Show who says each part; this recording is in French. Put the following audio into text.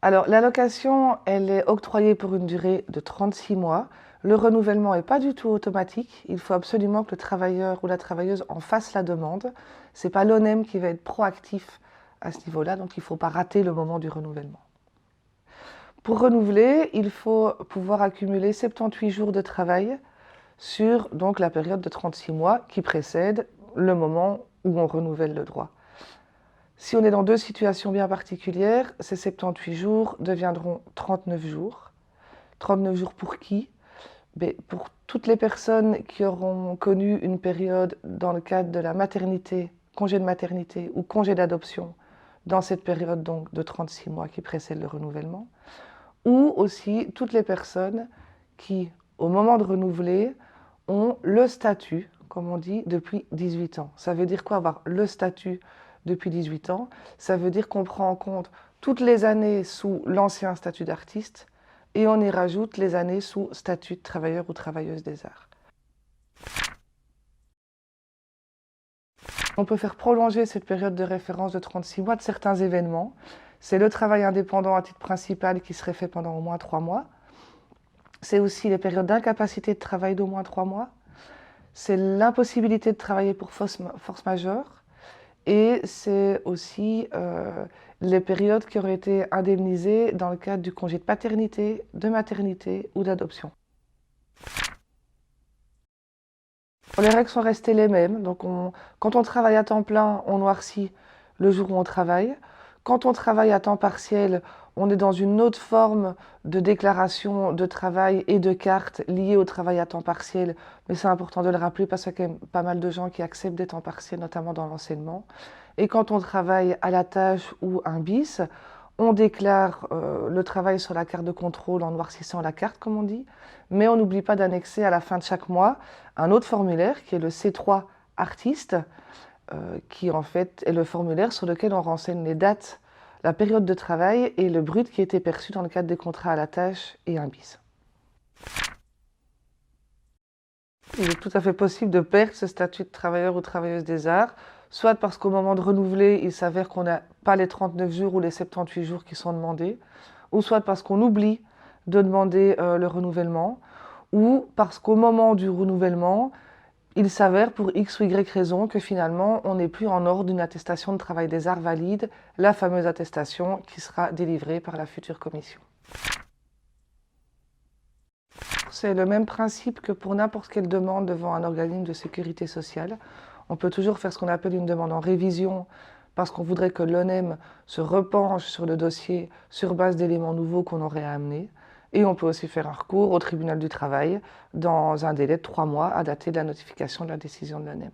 Speaker 1: Alors, l'allocation, elle est octroyée pour une durée de 36 mois. Le renouvellement n'est pas du tout automatique. Il faut absolument que le travailleur ou la travailleuse en fasse la demande. Ce n'est pas l'ONEM qui va être proactif à ce niveau-là, donc il ne faut pas rater le moment du renouvellement. Pour renouveler, il faut pouvoir accumuler 78 jours de travail sur donc, la période de 36 mois qui précède le moment où on renouvelle le droit. Si on est dans deux situations bien particulières, ces 78 jours deviendront 39 jours. 39 jours pour qui? Pour toutes les personnes qui auront connu une période dans le cadre de la maternité, congé de maternité ou congé d'adoption, dans cette période donc de 36 mois qui précède le renouvellement, ou aussi toutes les personnes qui, au moment de renouveler, ont le statut, comme on dit, depuis 18 ans. Ça veut dire quoi avoir le statut depuis 18 ans? Ça veut dire qu'on prend en compte toutes les années sous l'ancien statut d'artiste et on y rajoute les années sous statut de travailleur ou travailleuse des arts. On peut faire prolonger cette période de référence de 36 mois de certains événements. C'est le travail indépendant à titre principal qui serait fait pendant au moins 3 mois. C'est aussi les périodes d'incapacité de travail d'au moins 3 mois. C'est l'impossibilité de travailler pour force majeure. Et c'est aussi les périodes qui auraient été indemnisées dans le cadre du congé de paternité, de maternité ou d'adoption. Les règles sont restées les mêmes. Donc quand on travaille à temps plein, on noircit le jour où on travaille. Quand on travaille à temps partiel, on est dans une autre forme de déclaration de travail et de carte liée au travail à temps partiel. Mais c'est important de le rappeler parce qu'il y a quand même pas mal de gens qui acceptent des temps partiels, notamment dans l'enseignement. Et quand on travaille à la tâche ou un bis, on déclare le travail sur la carte de contrôle en noircissant la carte, comme on dit, mais on n'oublie pas d'annexer à la fin de chaque mois un autre formulaire qui est le C3 artiste, qui en fait est le formulaire sur lequel on renseigne les dates, la période de travail et le brut qui était perçu dans le cadre des contrats à la tâche et un bis. Il est tout à fait possible de perdre ce statut de travailleur ou travailleuse des arts, soit parce qu'au moment de renouveler, il s'avère qu'on n'a pas les 39 jours ou les 78 jours qui sont demandés, ou soit parce qu'on oublie de demander le renouvellement, ou parce qu'au moment du renouvellement, il s'avère pour X ou Y raison que finalement, on n'est plus en ordre d'une attestation de travail des arts valide, la fameuse attestation qui sera délivrée par la future commission. C'est le même principe que pour n'importe quelle demande devant un organisme de sécurité sociale. On peut toujours faire ce qu'on appelle une demande en révision parce qu'on voudrait que l'ONEM se repenche sur le dossier sur base d'éléments nouveaux qu'on aurait à amener. Et on peut aussi faire un recours au tribunal du travail dans un délai de 3 mois à dater de la notification de la décision de l'ONEM.